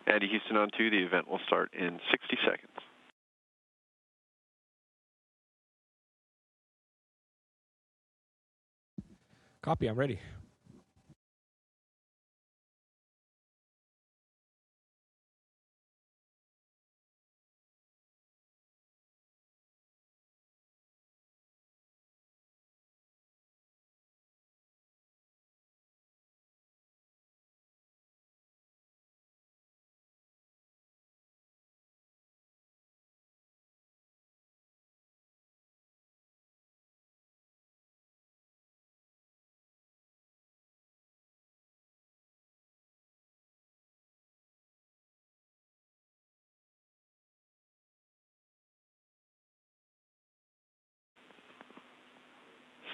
Andy Houston on 2, the event will start in 60 seconds. Copy, I'm ready.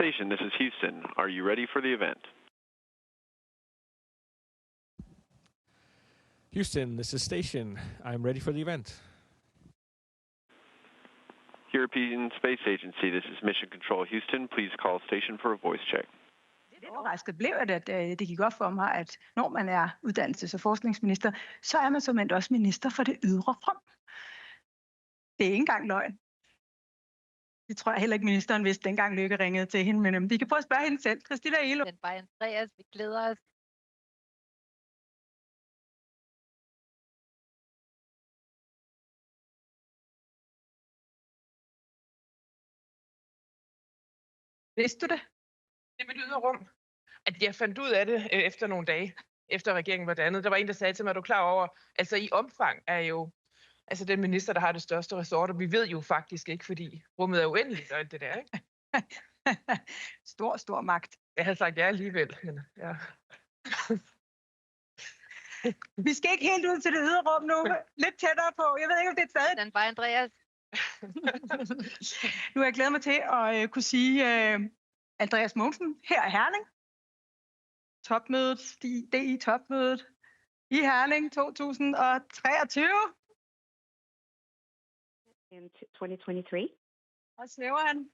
Station, this is Houston. Are you ready for the event? Houston, this is Station. I'm ready for the event. European Space Agency, this is Mission Control Houston. Please call station for a voice check. Lidt overrasket blev at det gik op for mig, at når man er uddannelses- og forskningsminister, så er man som også minister for det ydre front. Det er ikke engang løgn. Det tror jeg heller ikke, ministeren vidste, dengang Lykke ringede til hende, men vi kan prøve at spørge hende selv. Christina Elo. Den var Andreas, vi glæder os. Vidste du det? Det med det ydre rum. At jeg fandt ud af det efter nogle dage, efter regeringen var dannet. Der var en, der sagde til mig, er du klar over, altså i omfang er jo altså den minister, der har det største ressort, og vi ved jo faktisk ikke, fordi rummet er uendeligt og alt det der, ikke? Stor magt. Jeg havde sagt ja alligevel. Men, ja. Vi skal ikke helt ud til det ydre rum nu. Lidt tættere på. Jeg ved ikke, om det er stadig. Den var Andreas. Nu har jeg glædet mig til at kunne sige Andreas Mogenson her i Herning. Topmødet, DI-topmødet i Herning 2023. In 2023. Og snæver han.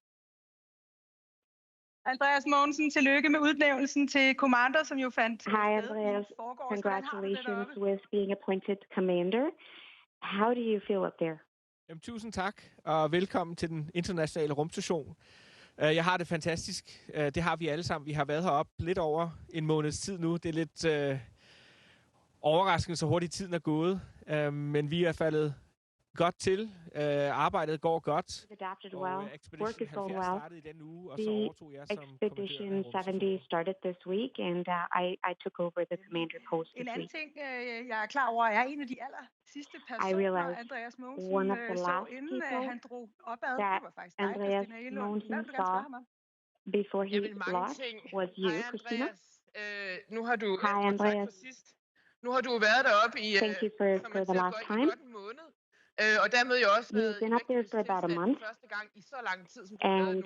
Andreas Mogenson, tillykke med udnævnelsen til commander, som jo fandt sted. Hi, Andreas. Congratulations with being appointed commander. How do you feel up there? Jamen, tusind tak, og velkommen til den internationale rumstation. Jeg har det fantastisk. Det har vi alle sammen. Vi har været heroppe lidt over en måneds tid nu. Det er lidt overraskende, så hurtigt tiden er gået. Men vi er faldet godt til. Arbejdet går godt. Work is going well. The Expedition 70 started this week, and I took over the commander post this week. En anden ting, jeg er klar over, er en af de aller sidste personer, Andreas Mogenson så, inden han drog opad. Det var faktisk dig, Christina Elo. Hvad vil du gerne spørge ham om? Before he left was you, Christina. Nu har du Hi, Andreas. Nu har du været deroppe i Thank you for the last time. Og dermed jo også You've been up there for about a month, and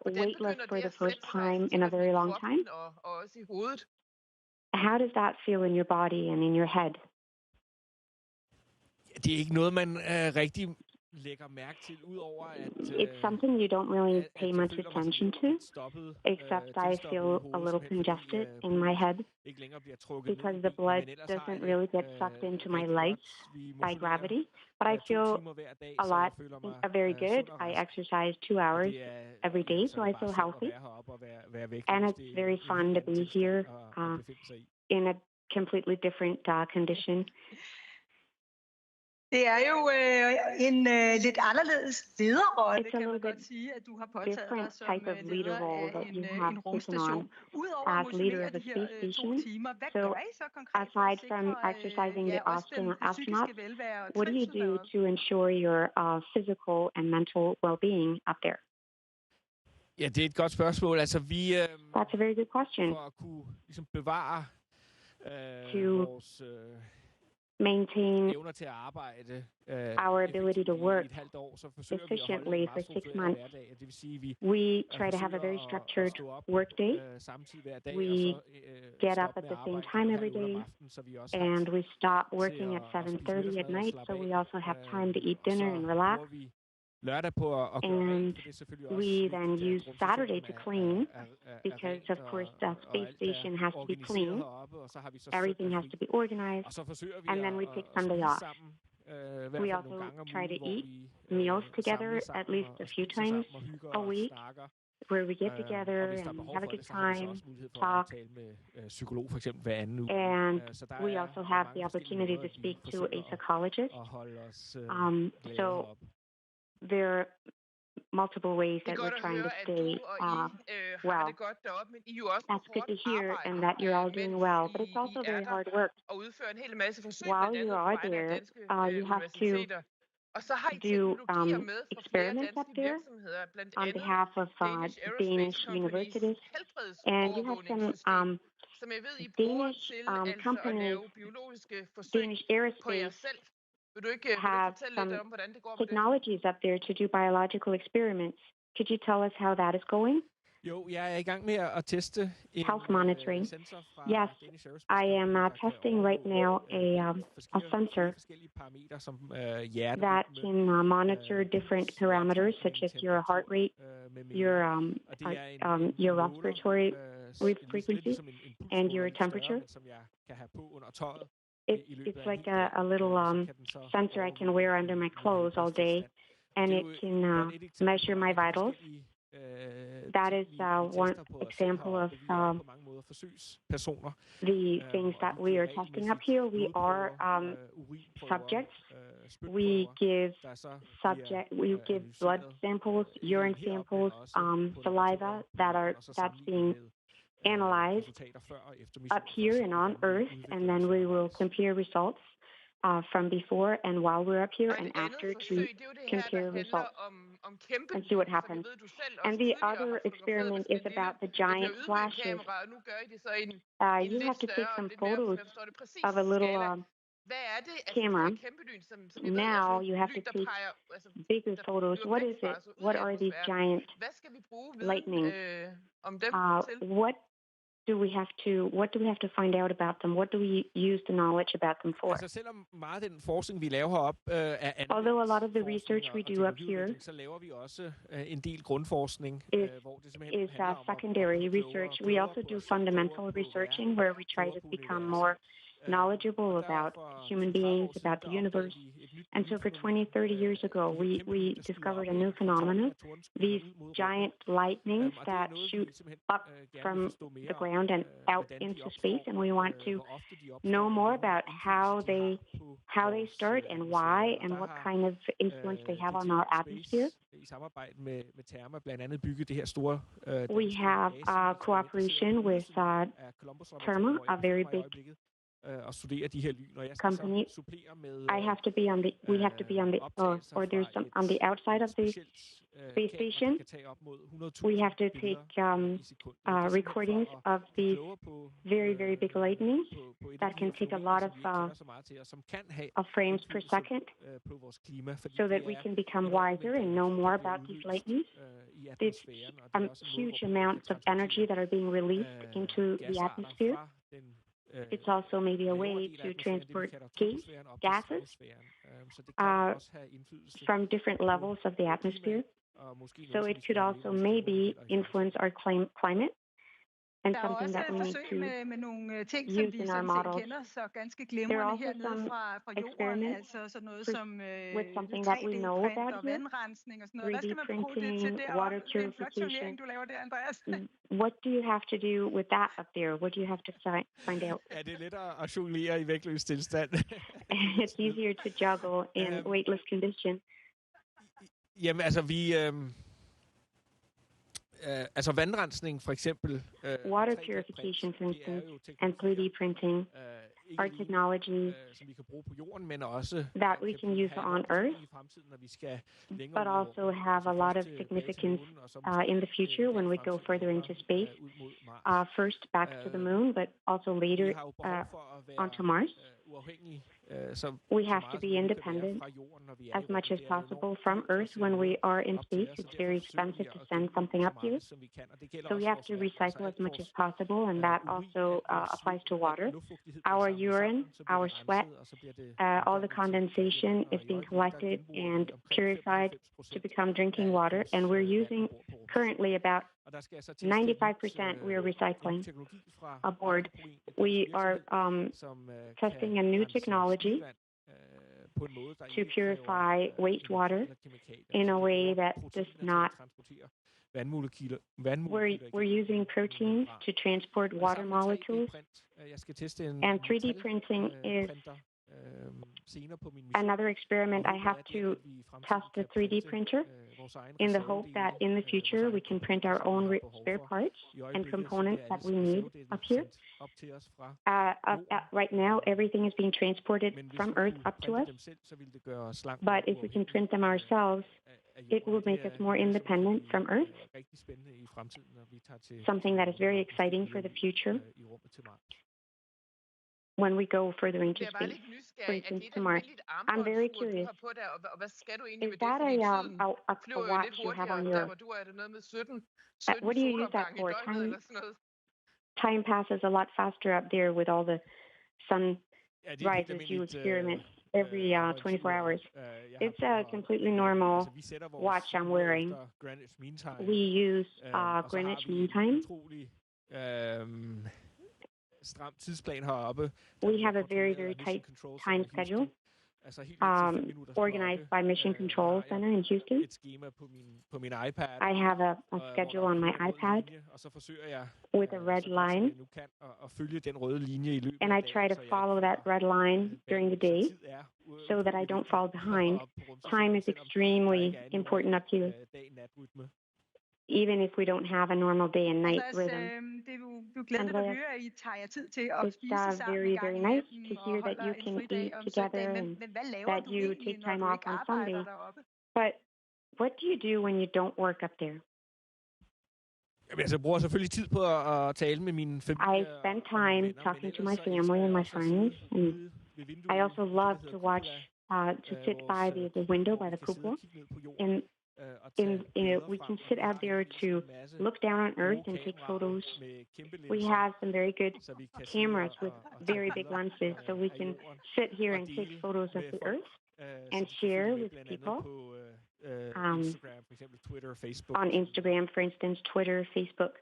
weightless for the first time in a very long time. How does that feel in your body and in your head? Det er ikke noget, man rigtig lægger mærke til, udover at it's something you don't really pay much attention to, except I feel a little congested in my head because the blood doesn't really get sucked into my legs by gravity. But I feel very good. I exercise 2 hours every day, so I feel healthy. And it's very fun to be here in a completely different condition. Det er jo en lidt anderledes lederrolle, kan man godt sige, at du har påtaget dig som leder af en rumstation. Udover at motionere de her 2 timer, hvad gør I så konkret for at sikre også den psykiske velvære og what do you do to ensure your physical and mental well-being up there? Ja, det er et godt spørgsmål. Altså, vi That's a very good question. For at kunne ligesom bevare vores maintain evner til at arbejde our ability to work efficiently for 6 months. We try to have a very structured work day. We get up at the same time every day, and we stop working at 7:30 at night, so we also have time to eat dinner and relax. And we then use Saturday to clean because, of course, the space station has to be clean. Everything has to be organized. And then we take Sunday off. We also try to eat meals together at least a few times a week, where we get together and have a good time, talk. And we also have the opportunity to speak to a psychologist. So there are multiple ways that we're trying to stay well. That's good to hear, and that you're all doing well, but it's also very hard work. While you are there, you have to do experiments up there on behalf of Danish universities, and you have some Danish companies, Danish aerospace, have some technologies up there to do biological experiments. Could you tell us how that is going? Health monitoring. Yes, I am testing right now a sensor that can monitor different parameters, such as your heart rate, your respiratory frequency, and your temperature. It's like a little sensor I can wear under my clothes all day, and it can measure my vitals. That is one example of the things that we are testing up here. We are subjects. We give blood samples, urine samples, saliva that's being analyzed up here and on Earth, and then we will compare results from before and while we're up here and after to compare results and see what happens. And the other experiment is about the giant flashes. You have to take some photos of a little camera. Now you have to take bigger photos. What is it? What are these giant lightnings? What do we have to find out about them? What do we use the knowledge about them for? Although a lot of the research we do up here is secondary research, we also do fundamental researching where we try to become more knowledgeable about human beings, about the universe. And so for 20, 30 years ago, we discovered a new phenomenon, these giant lightnings that shoot up from the ground and out into space. And we want to know more about how they start and why and what kind of influence they have on our atmosphere. We have cooperation with Therma, a very big company. We have to be on the outside of the space station. We have to take recordings of these very, very big lightnings that can take a lot of frames per second, so that we can become wiser and know more about these lightnings. There's huge amounts of energy that are being released into the atmosphere. It's also maybe a way to transport gases from different levels of the atmosphere. So it could also maybe influence our climate. And something that we need to use in our models. There are also some experiments with something that we know about here, 3D printing, water purification. What do you have to do with that up there? What do you have to find out? It's easier to juggle in weightless condition. vandrensning for eksempel. Water purification, for instance, and 3D printing are technologies that we can use on Earth, but also have a lot of significance in the future when we go further into space. First back to the moon, but also later onto Mars. We have to be independent as much as possible from Earth when we are in space. It's very expensive to send something up here. So we have to recycle as much as possible, and that also applies to water. Our urine, our sweat, all the condensation is being collected and purified to become drinking water, and we're using currently about 95% we are recycling aboard. We are testing a new technology to purify wastewater in a way that does not. We're using proteins to transport water molecules, and 3D printing is another experiment. I have to test the 3D printer in the hope that in the future we can print our own spare parts and components that we need up here. Right now, everything is being transported from Earth up to us, but if we can print them ourselves, it will make us more independent from Earth, something that is very exciting for the future when we go further into space, for instance, to Mars. I'm very curious. Is that a watch you have on your... what do you use that for? Time passes a lot faster up there with all the sunrises you experiment every 24 hours. It's a completely normal watch I'm wearing. We use Greenwich Mean Time. We have a very, very tight time schedule organized by Mission Control Center in Houston. I have a schedule on my iPad with a red line, and I try to follow that red line during the day so that I don't fall behind. Time is extremely important up here, even if we don't have a normal day and night rhythm. Andreas, it's very, very nice to hear that you can eat together and that you take time off on Sunday. But what do you do when you don't work up there? I spend time talking to my family and my friends, and I also love to watch, to sit by the window, by the cupola, and we can sit out there to look down on Earth and take photos. We have some very good cameras with very big lenses, so we can sit here and take photos of the Earth and share with people on Instagram, for instance, Twitter, Facebook.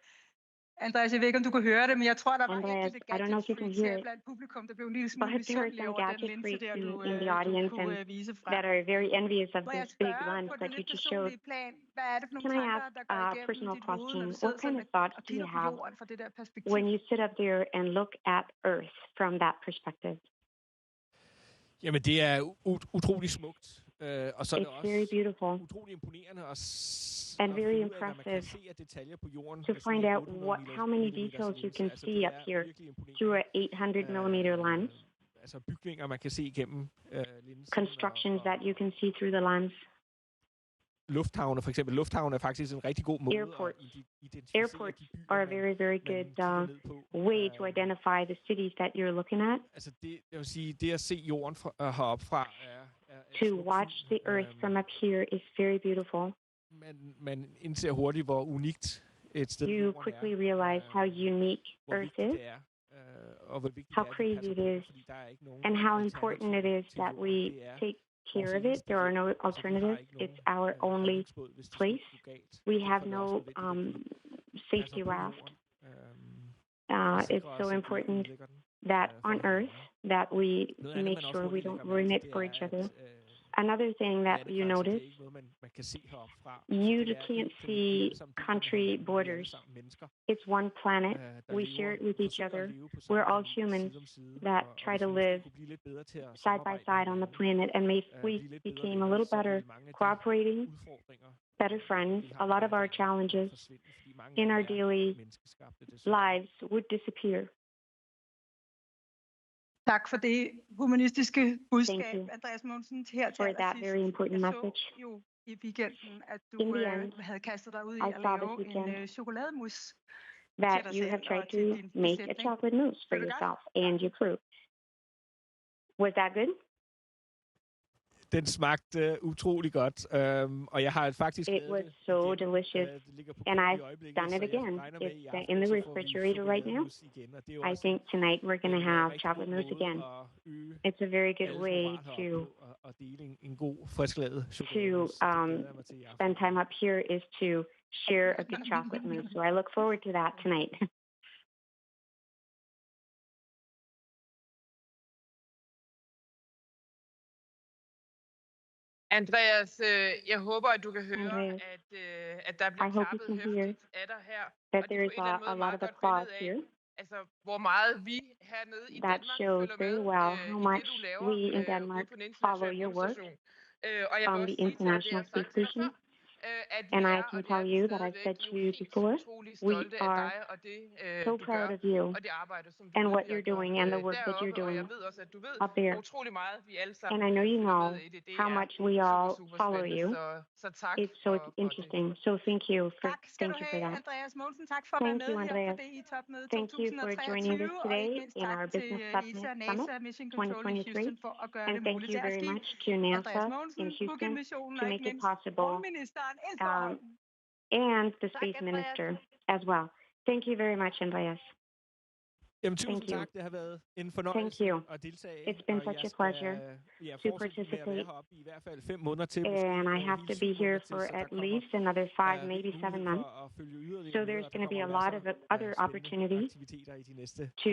Andreas, jeg ved ikke, om du kan høre det, men jeg tror, der var Andreas, enkelte gadget-freaks her blandt publikum, der blev en lille smule misundelige over den linse der, du kunne vise frem. That are very envious of this big lens that you just showed. Hvad er det for nogle tanker, der går igennem dit hoved, når du sidder sådan og kigger på jorden fra det der perspektiv? When you sit up there and look at Earth from that perspective? Jamen, det er utrolig smukt. Og så er det også utrolig imponerende and very impressive to find out how many details you can see up here through an 800-millimeter lens. Bygninger, man kan se igennem constructions that you can see through the lens. Lufthavne, for eksempel. Lufthavne er faktisk en rigtig god måde Airports are a very, very good way to identify the cities that you're looking at. Altså jeg vil sige, det at se jorden heroppe fra to watch the Earth from up here is very beautiful. Man indser hurtigt, hvor unikt et sted you quickly realize how unique Earth is, how crazy it is, and how important it is that we take care of it. There are no alternatives. It's our only place. We have no safety raft. It's so important that on Earth that we make sure we don't ruin it for each other. Another thing that you notice, you can't see country borders. It's one planet. We share it with each other. We're all humans that try to live side by side on the planet. And if we became a little better cooperating, better friends, a lot of our challenges in our daily lives would disappear. Tak for det humanistiske budskab, Andreas Mogensen, her til allersidst. Jeg så jo i weekenden, at du havde kastet dig ud i at lave en chokolademus that you have tried to make a chocolate mousse for yourself and your crew. Was that good? Den smagte utrolig godt, og jeg har faktisk It was so delicious, and I've done it again. It's in the refrigerator right now. I think tonight we're going to have chocolate mousse again. It's a very good way to spend time up here is to share a good chocolate mousse. So I look forward to that tonight. Andreas, jeg håber, at du kan høre, at der bliver klappet høfligt af dig her. That there is a lot of applause here. Altså, hvor meget vi hernede i That Danmark shows følger very med well how i much det, du laver we in Denmark follow your work on the International Space Station. And I can tell you that I've said to you before, we are so proud of you and what you're doing and the work that you're doing up there. And I know you know how much we all follow you. It's so interesting. So thank you for that. Andreas Mogenson, tak for at Thank være you, med her Andreas. på DI-topmødet Thank you for joining this today in our Business ESA, NASA Mission Control in 2023. Houston for at gøre And det thank muligt you til at very ske. much to NASA in Houston to make it possible, and the Space Minister as well. Thank you very much, Andreas. Jamen, tusind tak. Det har været en fornøjelse at deltage. It's been such a pleasure to participate. I hvert fald 5 måneder til. And I have to be here for at least another 5, maybe 7 months. So there's going to be a lot of other opportunities to,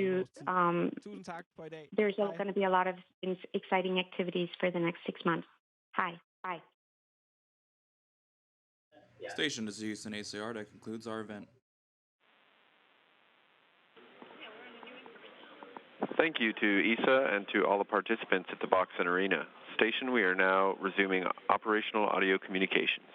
there's going to be a lot of exciting activities for the next 6 months. Hi, bye. Station to Houston ACR, that concludes our event. Thank you to ESA and to all the participants at the Box and Arena. Station, we are now resuming operational audio communications.